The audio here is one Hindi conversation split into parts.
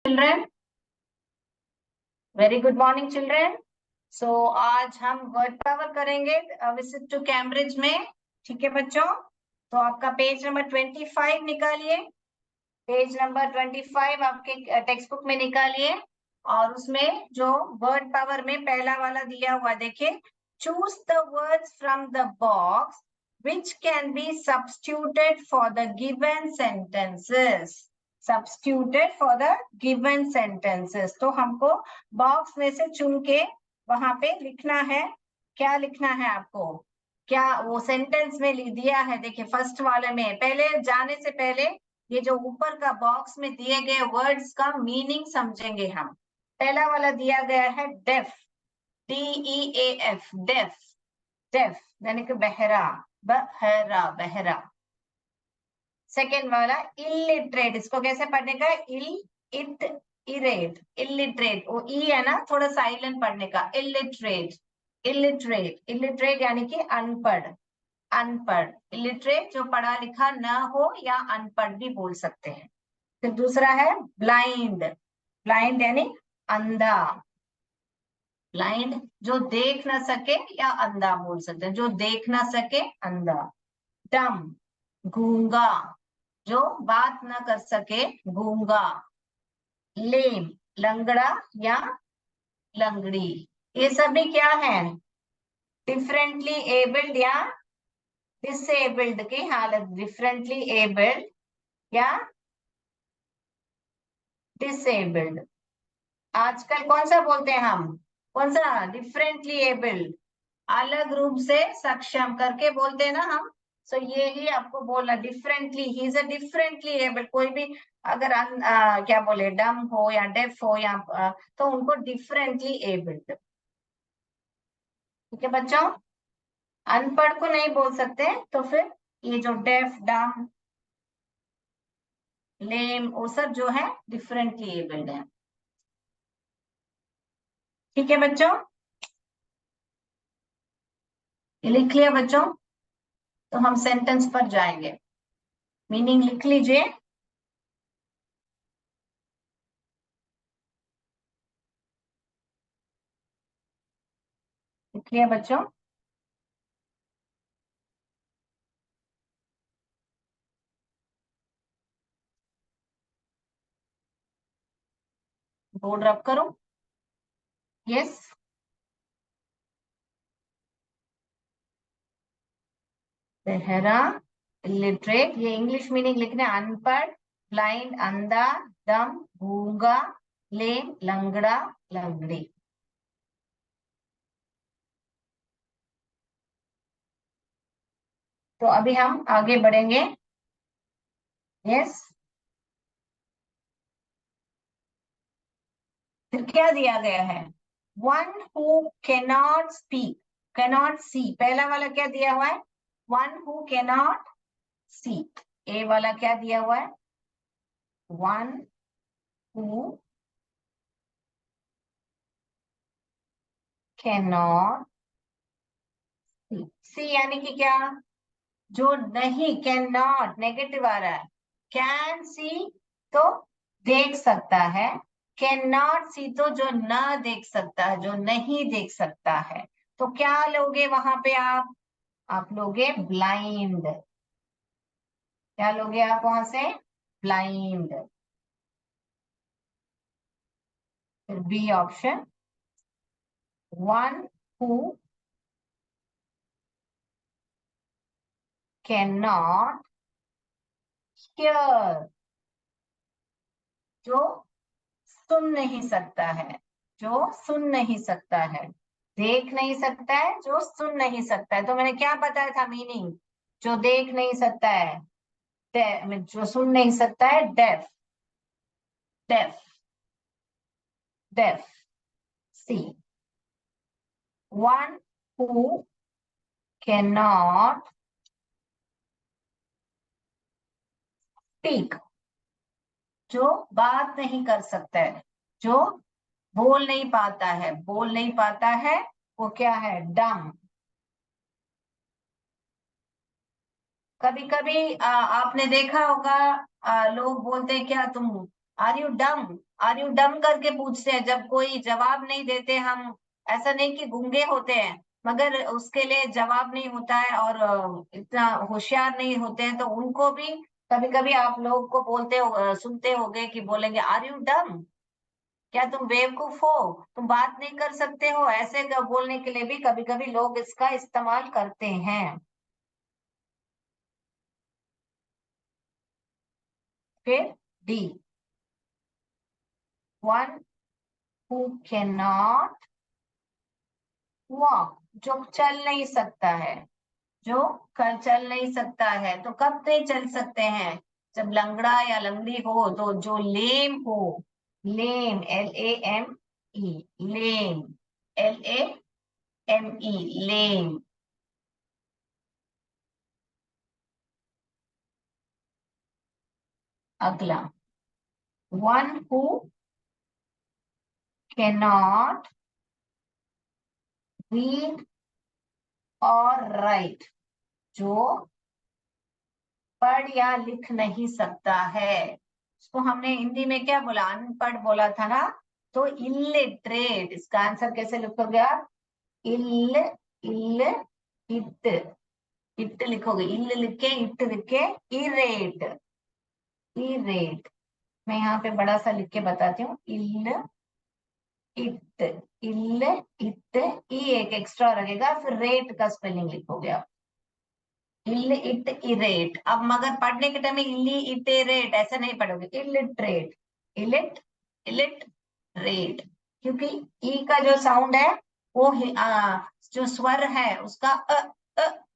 Children, very good morning children. So आज हम वर्ड पावर करेंगे विजिट टू कैम्ब्रिज में। ठीक है बच्चों, तो आपका पेज नंबर 25 निकालिए। पेज नंबर 25 आपके टेक्स्ट बुक में निकालिए और उसमें जो वर्ड पावर में पहला वाला दिया हुआ देखिए, choose the words from the box which can be substituted for the given sentences. Substituted for the given sentences, तो हमको बॉक्स में से चुन के वहां पे लिखना है। क्या लिखना है आपको, क्या वो सेंटेंस में लिख दिया है। देखिए फर्स्ट वाले में, पहले जाने से पहले ये जो ऊपर का बॉक्स में दिए गए वर्ड्स का मीनिंग समझेंगे हम। पहला वाला दिया गया है डेफ, DEAF, डेफ। डेफ यानी कि बहरा, बहरा बहरा। सेकेंड वाला इलिटरेट, इसको कैसे पढ़ने का, इट इरेट, इलिटरेट, वो ई है ना, थोड़ा साइलेंट पढ़ने का, इलिटरेट। इलिटरेट, इलिटरेट यानी कि अनपढ़, अनपढ़। इलिटरेट जो पढ़ा लिखा न हो या अनपढ़ भी बोल सकते हैं। फिर दूसरा है ब्लाइंड, ब्लाइंड यानी अंधा। ब्लाइंड जो देख ना सके या अंधा बोल सकते हैं, जो देख ना सके, अंधा। डम गूंगा, जो बात ना कर सके, गूंगा। लेम लंगड़ा या लंगड़ी। ये सभी क्या है, डिफरेंटली एबल्ड या डिसेबल्ड की हालत, डिफरेंटली एबल्ड या डिसेबल्ड। आजकल कौन सा बोलते हैं हम, कौन सा, डिफरेंटली एबल्ड, अलग रूप से सक्षम करके बोलते हैं ना हम। सो ये ही आपको बोलना, differently, he is a differently able. कोई भी अगर क्या बोले, डम हो या डेफ हो या तो उनको डिफरेंटली एबल्ड। ठीक है बच्चों, अनपढ़ को नहीं बोल सकते, तो फिर ये जो डेफ, डम, लेम, वो सब जो है डिफरेंटली एबल्ड है। ठीक है बच्चों, ये लिख लिया बच्चों, तो हम सेंटेंस पर जाएंगे। मीनिंग लिख लीजिए। लिख लिया बच्चों, बोर्ड रब करो। यस, बहरा, इलिटरेट, ये इंग्लिश मीनिंग लिखने, अनपढ़, ब्लाइंड अंधा, डम गूंगा, लेम लंगड़ा लंगड़ी। तो अभी हम आगे बढ़ेंगे। यस, फिर क्या दिया गया है, one who cannot speak, cannot see. पहला वाला क्या दिया हुआ है, वन हु कैनॉट सी। ए वाला क्या दिया हुआ है, वन हु कैनॉट सी। सी यानी कि क्या, जो नहीं, कैन नॉट नेगेटिव आ रहा है, कैन सी तो देख सकता है, कैन नॉट सी तो जो न देख सकता है, जो नहीं देख सकता है। तो क्या लोगे वहां पे आप लोगे ब्लाइंड। क्या लोगे आप वहां से, ब्लाइंड। फिर B option, one who can not hear, जो सुन नहीं सकता है, जो सुन नहीं सकता है। देख नहीं सकता है, जो सुन नहीं सकता है। तो मैंने क्या बताया था मीनिंग, जो देख नहीं सकता है, जो सुन नहीं सकता है, deaf, deaf, deaf. C, one who can not speak, जो बात नहीं कर सकता है, जो बोल नहीं पाता है, बोल नहीं पाता है, वो क्या है, डम। कभी कभी आपने देखा होगा, लोग बोलते हैं क्या तुम आर यू डम, आर यू डम करके पूछते हैं जब कोई जवाब नहीं देते हम। ऐसा नहीं कि गूंगे होते हैं, मगर उसके लिए जवाब नहीं होता है और इतना होशियार नहीं होते हैं, तो उनको भी कभी कभी आप लोग को बोलते हो, सुनते होगे कि बोलेंगे आर यू डम, क्या तुम बेवकूफ हो, तुम बात नहीं कर सकते हो, ऐसे बोलने के लिए भी कभी कभी लोग इसका इस्तेमाल करते हैं। फिर D, one who can not walk, जो चल नहीं सकता है, जो कल चल नहीं सकता है, तो कब नहीं चल सकते हैं, जब लंगड़ा या लंगड़ी हो, तो जो लेम हो, लेम, LAME, लेम, LAME, लेम। अगला, one who can not read और राइट, जो पढ़ या लिख नहीं सकता है, उसको हमने हिंदी में क्या बोला, अनपढ़ बोला था ना, तो इलिटरेट। इसका आंसर कैसे लिखोगे आप, इल, इल, इट, इट लिखोगे, इल लिख के इट लिख के, इरेट, इरेट। मैं यहाँ पे बड़ा सा लिख के बताती हूँ, इल, इट, इल, इट, ई एक एक्स्ट्रा लगेगा, फिर रेट का स्पेलिंग लिखोगे आप, इल इट इरेट। अब मगर पढ़ने के टाइम में इली इटेरेट ऐसा नहीं पढ़ोगे, इलिटरेट, इलिट, इलिट रेट, क्योंकि ई का जो साउंड है वो जो स्वर है उसका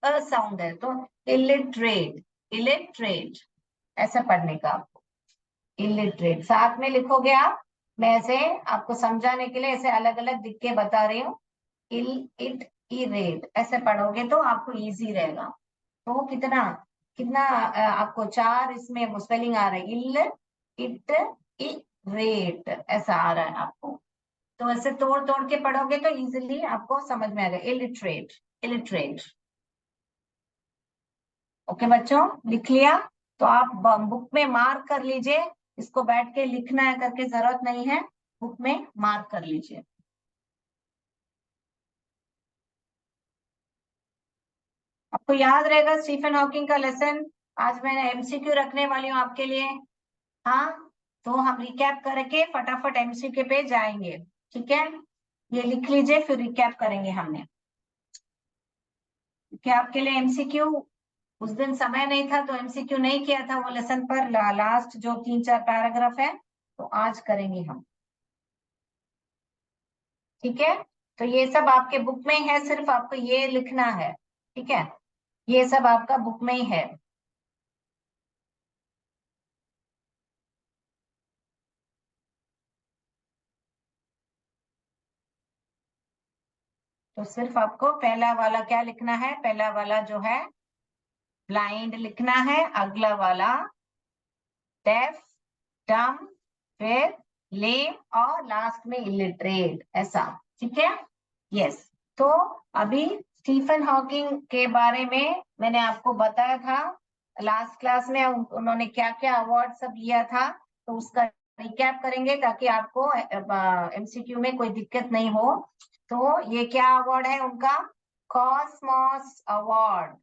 साउंड है, तो इलिटरेट, इलिटरेट ऐसा पढ़ने का आपको, इलिटरेट साथ में लिखोगे आप। मैं ऐसे आपको समझाने के लिए ऐसे अलग अलग दिख के बता रही हूँ, इल इट इरेट ऐसे पढ़ोगे तो आपको इजी रहेगा। तो कितना, कितना आपको चार इसमें स्पेलिंग आ रहा है, इल, इट, इ, रेट ऐसा आ रहा है आपको। तो ऐसे तोड़ तोड़ के पढ़ोगे तो इजीली आपको समझ में आ जाएगा, इलिटरेट, इलिटरेट। ओके बच्चों, लिख लिया? तो आप बुक में मार्क कर लीजिए, इसको बैठ के लिखना है करके जरूरत नहीं है, बुक में मार्क कर लीजिए। आपको याद रहेगा स्टीफन हॉकिंग का लेसन, आज मैंने MCQ रखने वाली हूँ आपके लिए। हाँ, तो हम रिकैप करके फटाफट MCQ पे जाएंगे, ठीक है? ये लिख लीजिए, फिर रिकैप करेंगे हमने। क्या आपके लिए MCQ, उस दिन समय नहीं था तो MCQ नहीं किया था वो लेसन पर, लास्ट जो 3-4 पैराग्राफ है, तो आज करेंगे हम, ठीक है? तो ये सब आपके बुक में है, सिर्फ आपको ये लिखना है, ठीक है? ये सब आपका बुक में ही है। तो सिर्फ आपको पहला वाला क्या लिखना है, पहला वाला जो है ब्लाइंड लिखना है, अगला वाला डेफ, डम, फिर लेम, और लास्ट में इलिटरेट ऐसा, ठीक है? यस। तो अभी स्टीफन हॉकिंग के बारे में मैंने आपको बताया था लास्ट क्लास में, उन्होंने क्या क्या अवार्ड सब लिया था, तो उसका रिकैप करेंगे ताकि आपको MCQ में कोई दिक्कत नहीं हो। तो ये क्या अवार्ड है उनका, कॉस्मॉस अवार्ड।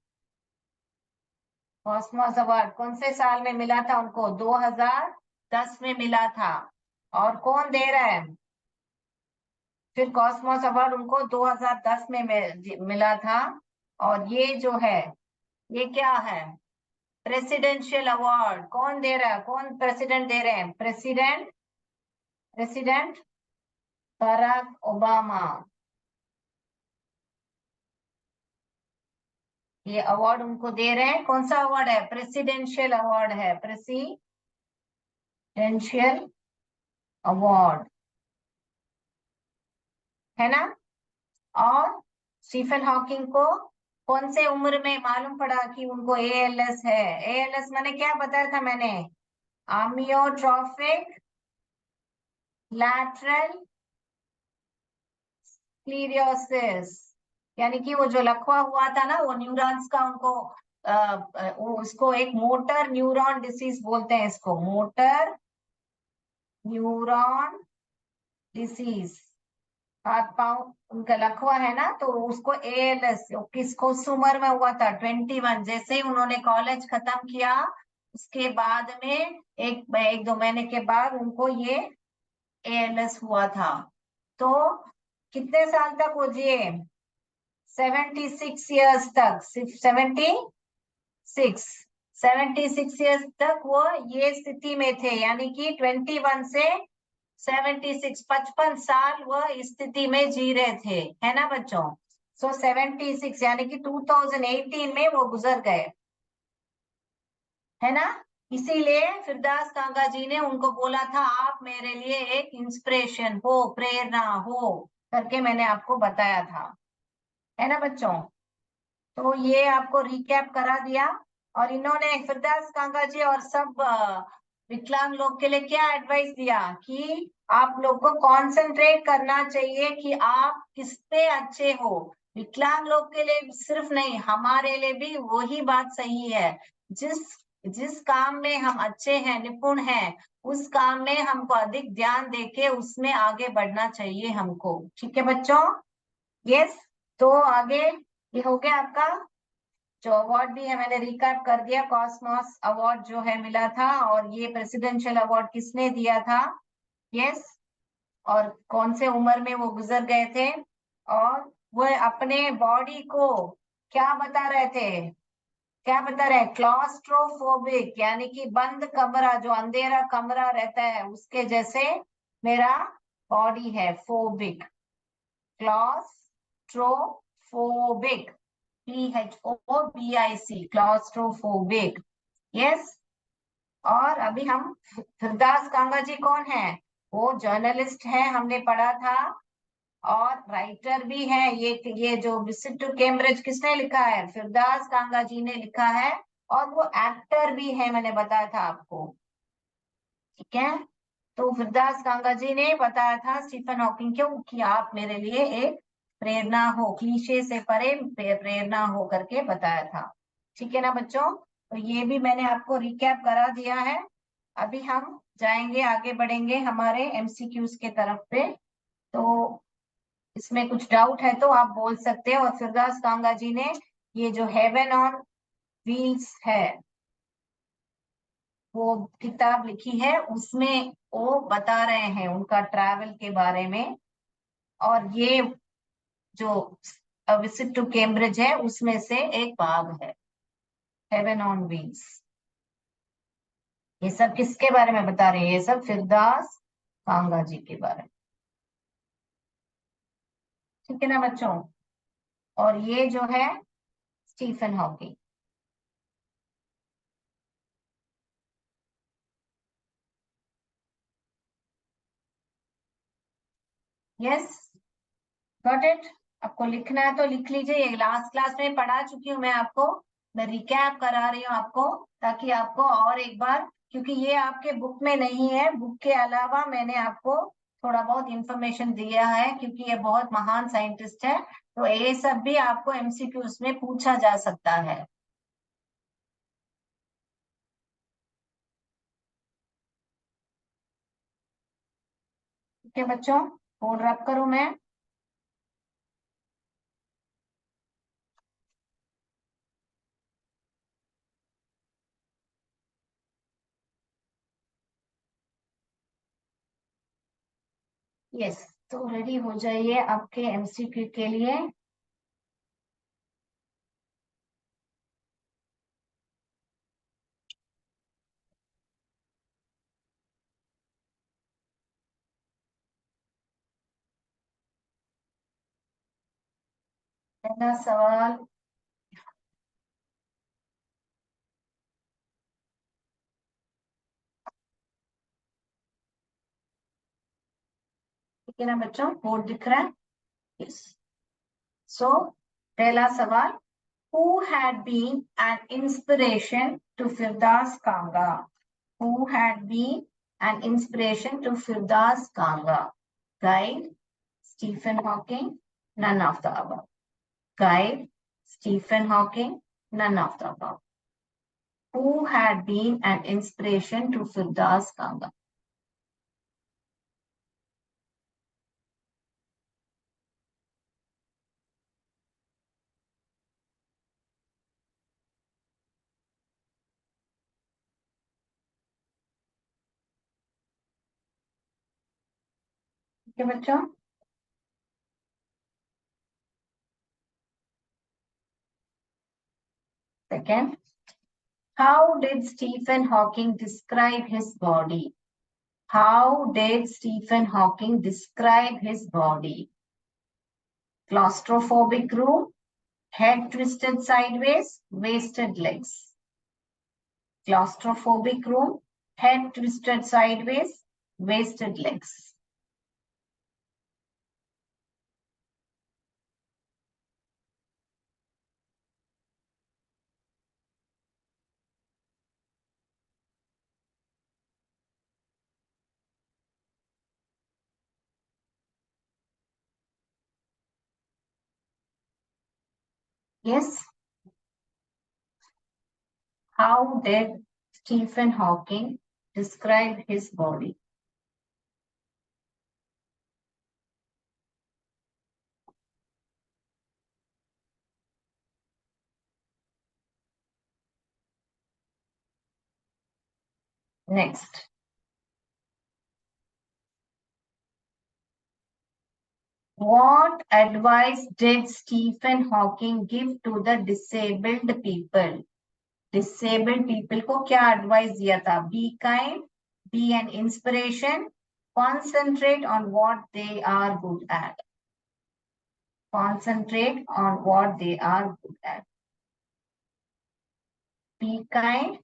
कॉस्मॉस अवार्ड कौन से साल में मिला था उनको, 2010 में मिला था। और कौन दे रहा है, फिर कॉस्मोस अवार्ड उनको 2010 में मिला था। और ये जो है, ये क्या है, प्रेसिडेंशियल अवार्ड। कौन दे रहा है, कौन प्रेसिडेंट दे रहे हैं, प्रेसिडेंट, प्रेसिडेंट बराक ओबामा। ये अवार्ड उनको दे रहे हैं, कौन सा अवार्ड है, प्रेसिडेंशियल अवार्ड है, प्रेसिडेंशियल अवार्ड, है ना? और स्टीफन हॉकिंग को कौन से उम्र में मालूम पड़ा कि उनको ALS है, ALS मैंने क्या बताया था मैंने, आमियोट्रोफिक लैटरल स्क्लेरोसिस, यानी कि वो जो लकवा हुआ था ना, वो न्यूरॉन्स का उनको वो उसको एक मोटर न्यूरॉन डिसीज बोलते हैं, इसको मोटर न्यूरॉन डिसीज, हाथ पांव उनका लकवा है ना, तो उसको एएलएस किसको उस उम्र में हुआ था 21। जैसे ही उन्होंने कॉलेज खत्म किया उसके बाद में एक दो महीने के बाद उनको ये एएलएस हुआ था। तो कितने साल तक वो जिए? 76 ईयर्स तक, 76 ईयर्स तक वो ये स्थिति में थे, यानी कि 21 से 76, 55 साल वह इस स्थिति में जी रहे थे, है ना बच्चों। सो 76 यानी कि 2018 में वो गुजर गए, है ना। इसीलिए फिरदास कांगा जी ने उनको बोला था आप मेरे लिए एक इंस्पिरेशन हो, प्रेरणा हो करके मैंने आपको बताया था, है ना बच्चों। तो ये आपको रिकैप करा दिया। और इन्होंने फिरदास कांगा जी और सब विकलांग लोग के लिए क्या एडवाइस दिया कि आप लोग को कंसंट्रेट करना चाहिए कि आप किस पे अच्छे हो। विकलांग लोग के लिए सिर्फ नहीं, हमारे लिए भी वही बात सही है। जिस जिस काम में हम अच्छे हैं, निपुण हैं, उस काम में हमको अधिक ध्यान देके उसमें आगे बढ़ना चाहिए हमको। ठीक है बच्चों, यस। तो आगे ये हो गया आपका जो अवार्ड भी है, मैंने रिकैप कर दिया। कॉस्मोस अवार्ड जो है मिला था, और ये प्रेसिडेंशियल अवार्ड किसने दिया था, यस। और कौन से उम्र में वो गुजर गए थे, और वो अपने बॉडी को क्या बता रहे थे, क्या बता रहे हैं, क्लॉस्ट्रोफोबिक, यानी कि बंद कमरा, जो अंधेरा कमरा रहता है उसके जैसे मेरा बॉडी है, phobic, claustrophobic, PHOBIC, claustrophobic, yes. और अभी हम फिरदास कांगा जी कौन है, वो जर्नलिस्ट है, हमने पढ़ा था, और राइटर भी है। ये जो विजिट टू कैम्ब्रिज किसने लिखा है, फिरदास कांगा जी ने लिखा है। और वो एक्टर भी है, मैंने बताया था आपको, ठीक है। तो फिरदास कांगा जी ने बताया था स्टीफन हॉकिंग को कि आप मेरे लिए एक प्रेरणा हो, क्लीशे से परे प्रेरणा हो करके बताया था। ठीक है ना बच्चों, तो ये भी मैंने आपको रिकैप करा दिया है। अभी हम जाएंगे, आगे बढ़ेंगे हमारे एमसीक्यूज के तरफ पे। तो इसमें कुछ डाउट है तो आप बोल सकते हैं। और फिरदास कांगा जी ने ये जो हेवन ऑन व्हील्स है वो किताब लिखी है, उसमें वो बता रहे हैं उनका ट्रैवल के बारे में। और ये जो विजिट टू कैम्ब्रिज है उसमें से एक भाग है, हेवन ऑन व्हील्स। ये सब किसके बारे में बता रहे हैं, ये सब फिरदास कांगा जी के बारे में। ठीक है ना बच्चों। और ये जो है Stephen Hawking. Yes, got it. आपको लिखना है तो लिख लीजिए, ये लास्ट क्लास में पढ़ा चुकी हूँ मैं आपको, मैं रिकैप करा रही हूँ आपको, ताकि आपको और एक बार, क्योंकि ये आपके बुक में नहीं है, बुक के अलावा मैंने आपको थोड़ा बहुत इंफॉर्मेशन दिया है, क्योंकि ये बहुत महान साइंटिस्ट है। तो ये सब भी आपको एमसीक्यूज में पूछा जा सकता है। ठीक है बच्चों, फोन रब करूं मैं। यस, तो रेडी हो जाइए आपके एमसीक्यू के लिए। पहला सवाल, ठीक है ना बच्चों, बोर्ड दिख रहा है, यस। सो पहला सवाल, who had been an inspiration to Firdas Kanga? Who had been an inspiration to Firdas Kanga? Guide, Stephen Hawking, none of the above. Guide, Stephen Hawking, none of the above. Who had been an inspiration to Firdas Kanga? ठीक है बच्चों। Second, how did Stephen Hawking describe his body? How did Stephen Hawking describe his body? Claustrophobic room, head twisted sideways, wasted legs. Claustrophobic room, head twisted sideways, wasted legs. Yes. How did Stephen Hawking describe his body? Next. What advice did Stephen Hawking give to the disabled people? Disabled people को क्या advice दिया था? Be kind, be an inspiration, concentrate on what they are good at. Concentrate on what they are good at. Be kind,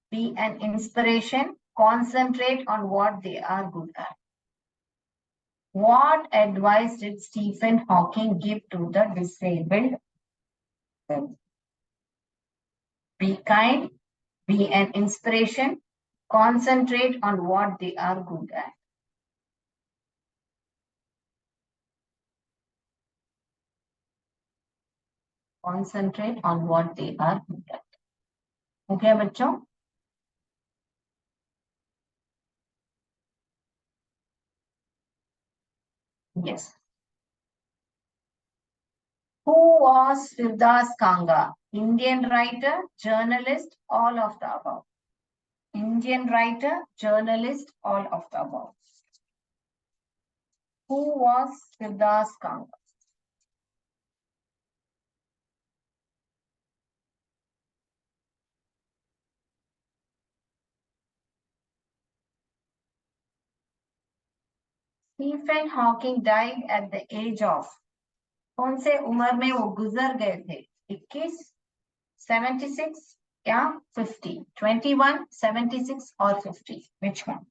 be an inspiration, concentrate on what they are good at. What advice did Stephen Hawking give to the disabled? Be kind, be an inspiration, concentrate on what they are good at. Concentrate on what they are good at. Okay, बच्चों? Yes. Who was Firdas Kanga? Indian writer, journalist, all of the above. Indian writer, journalist, all of the above. Who was Firdas Kanga? Stephen Hawking died at the age of, कौन से उम्र में वो गुजर गए थे? 21, 76 या 50? 21, 76 और 50? Which one?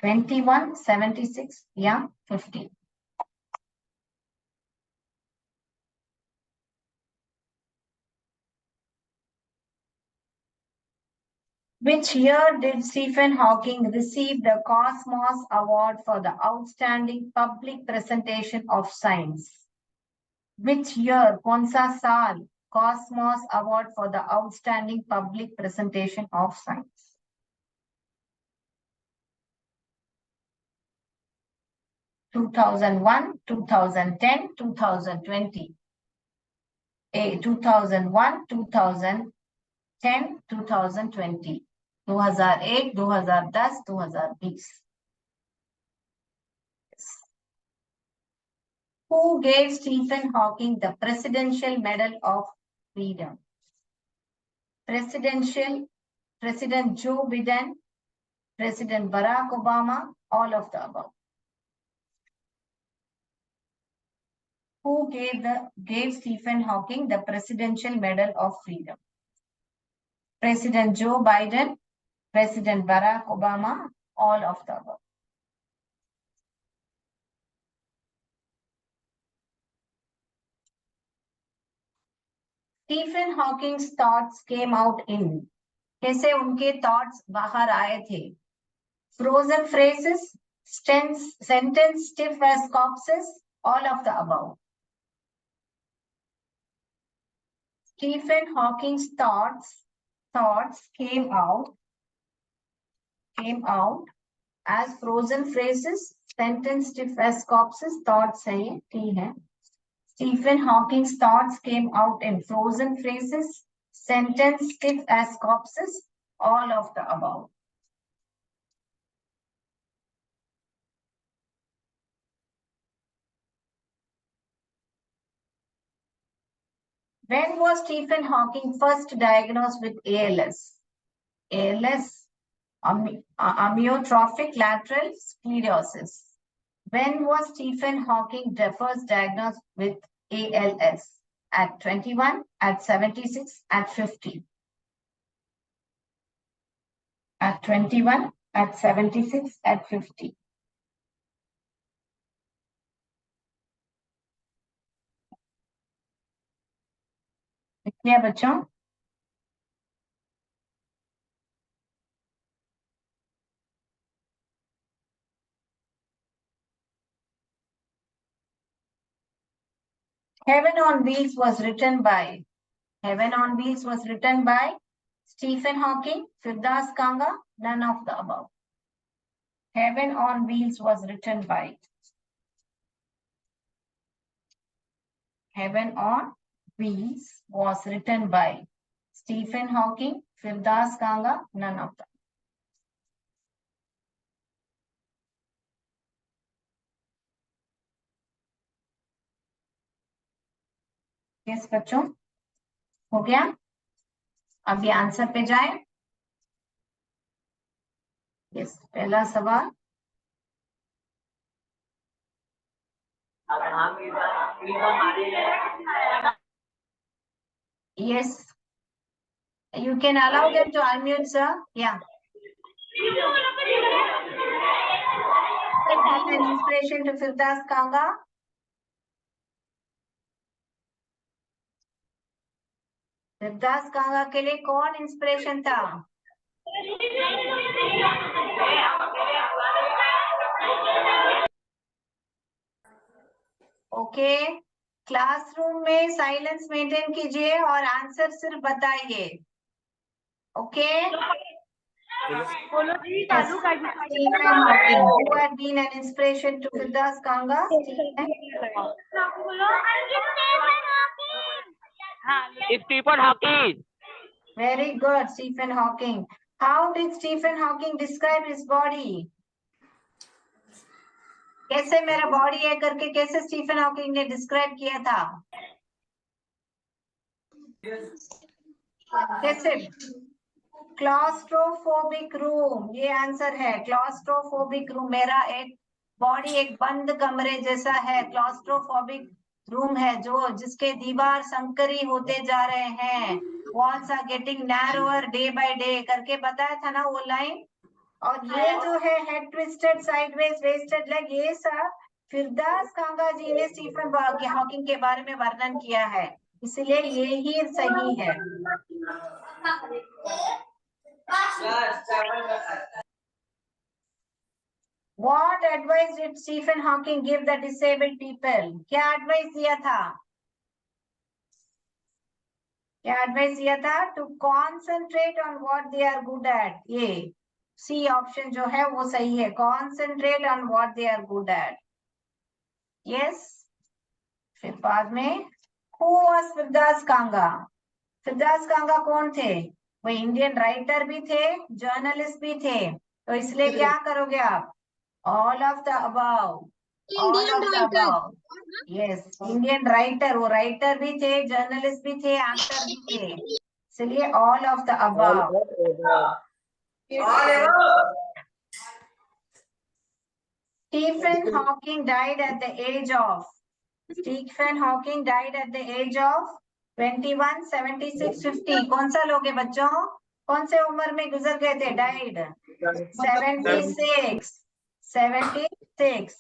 21, 76 या 50? Which year did Stephen Hawking receive the Cosmos Award for the Outstanding Public Presentation of Science? Which year, कौन सा साल, Cosmos Award for the Outstanding Public Presentation of Science? 2001, 2010, 2020. A 2001, 2010, 2020. 2001, 2010, 2020. Who gave Stephen Hawking the Presidential Medal of Freedom? President Joe Biden, President Barack Obama, all of the above. Who gave Stephen Hawking the Presidential Medal of Freedom? President Joe Biden, President Barack Obama, all of the above. Stephen Hawking's thoughts came out in, कैसे उनके thoughts बाहर आए थे? Frozen phrases, sentence stiff as corpses, all of the above. Stephen Hawking's thoughts came out as frozen phrases, sentence stiff as corpses, thoughts है, T है. Stephen Hawking's thoughts came out in frozen phrases, sentence stiff as corpses, all of the above. When was Stephen Hawking first diagnosed with ALS? ALS, amyotrophic lateral sclerosis. When was Stephen Hawking first diagnosed with ALS? At 21, at 76, at 50? At 21, at 76, at 50? कितने बच्चों? Heaven on Wheels was written by Stephen Hawking, Firdaus Kanga, none of the above. Heaven on Wheels was written by Stephen Hawking, Firdaus Kanga, none of them. Yes, बच्चों हो गया? अभी आंसर पे जाए. यस, पहला सवाल. Yes, you can allow them to unmute, sir. Yeah. An inspiration to Firdaus Kanga. Firdaus Kanga के लिए कौन इंस्पिरेशन था? ओके, क्लासरूम में साइलेंस मेंटेन कीजिए और आंसर सिर्फ बताइए. Okay, Stephen Hawking, who had been an inspiration to Firdaus Kanga? Stephen Hawking. Very good, Stephen Hawking. How did Stephen Hawking describe his body? कैसे मेरा बॉडी है करके कैसे स्टीफन हॉकिंग ने डिस्क्राइब किया था? कैसे? क्लॉस्ट्रोफोबिक रूम, ये आंसर है. क्लॉस्ट्रोफोबिक रूम, मेरा एक बॉडी एक बंद कमरे जैसा है. क्लॉस्ट्रोफोबिक रूम है जो जिसके दीवार संकरी होते जा रहे हैं. Walls are getting narrower day by day करके बताया था ना वो लाइन. और ये जो है head twisted, sideways, wasted leg, ये सब फिरदास कांगा जी ने स्टीफन हॉकिंग के बारे में वर्णन किया है, इसलिए ये ही सही है. What advice did Stephen Hawking give the disabled people? क्या एडवाइस दिया था? क्या एडवाइस दिया था? To concentrate on what they are good at. ये सी ऑप्शन जो है वो सही है. Concentrate on what they are good at. Yes. फिर बाद में Who was Firdaus Kanga? Firdaus Kanga कौन थे? वो इंडियन राइटर भी थे, जर्नलिस्ट भी थे. तो इसलिए क्या करोगे आप? All of the above. All of the above. Yes, Indian writer, वो राइटर भी थे, जर्नलिस्ट भी थे, एक्टर भी थे, इसलिए all of the above. Stephen Hawking died at the age of 21, 76, 50. कौन सा लोग है बच्चों? कौन से उम्र में गुजर गए थे? डाइड 76.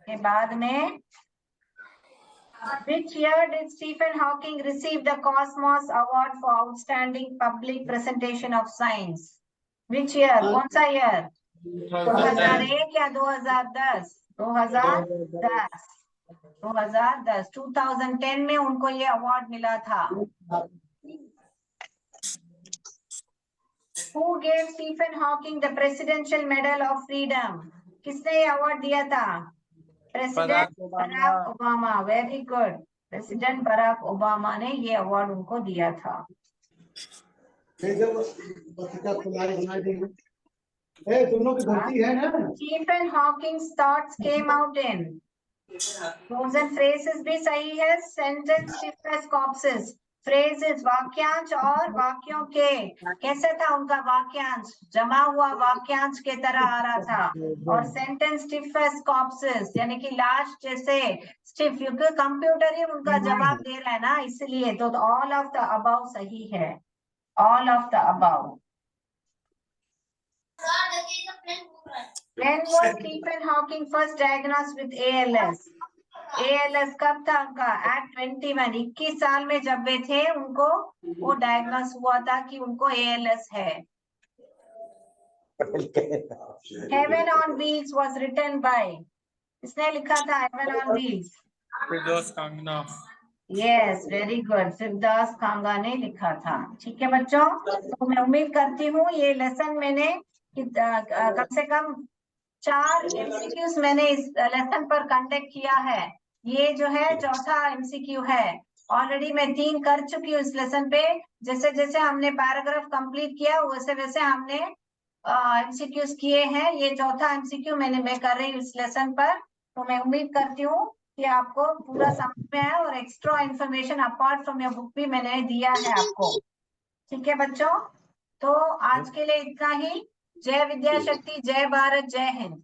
के बाद में Which year did Stephen Hawking receive the Cosmos Award for Outstanding Public Presentation of Science? Which year? कौन सा year? 2001 या 2010? 2010. 2010 में उनको ये अवार्ड मिला था. Who gave Stephen Hawking the Presidential Medal of Freedom? किसने ये अवार्ड दिया था? President Barack Obama. Very good. President Barack Obama ने ये अवार्ड उनको दिया था. Stephen Hawking's thoughts came out in Words and phrases भी सही है. Sentence stiff as corpses. Phrases वाक्यांश और वाक्यों के कैसे था उनका वाक्यांश, जमा हुआ वाक्यांश के तरह आ रहा था. और सेंटेंस स्टिफ एज कॉप्सेस यानी कि लाश जैसे स्टिफ, क्योंकि कंप्यूटर ही उनका जवाब दे रहा है ना, इसलिए. तो ऑल ऑफ द अबाउ सही है. All of the above. When was Stephen Hawking first diagnosed with ALS? ALS कब था उनका? At 21, 21 साल में जब वे थे उनको वो डायग्नोस हुआ था कि उनको ALS है. Heaven on Wheels was written by, किसने लिखा था Heaven on Wheels? Firdous Kangana. Yes, very good. फिरदौस कांगा ने लिखा था. ठीक है बच्चों, तो मैं उम्मीद करती हूँ ये लेसन मैंने कम से कम 4 MCQs मैंने इस लेसन पर कंडक्ट किया है. ये जो है चौथा MCQ है. ऑलरेडी मैं 3 कर चुकी हूँ इस लेसन पे. जैसे जैसे हमने पैराग्राफ कंप्लीट किया वैसे वैसे हमने MCQs किए हैं. ये चौथा MCQ मैं कर रही हूँ इस लेसन पर. तो मैं उम्मीद करती हूँ कि आपको पूरा समझ में आया और extra information apart from your book भी मैंने दिया है आपको. ठीक है बच्चों, तो आज के लिए इतना ही. जय विद्या शक्ति, जय भारत, जय हिंद.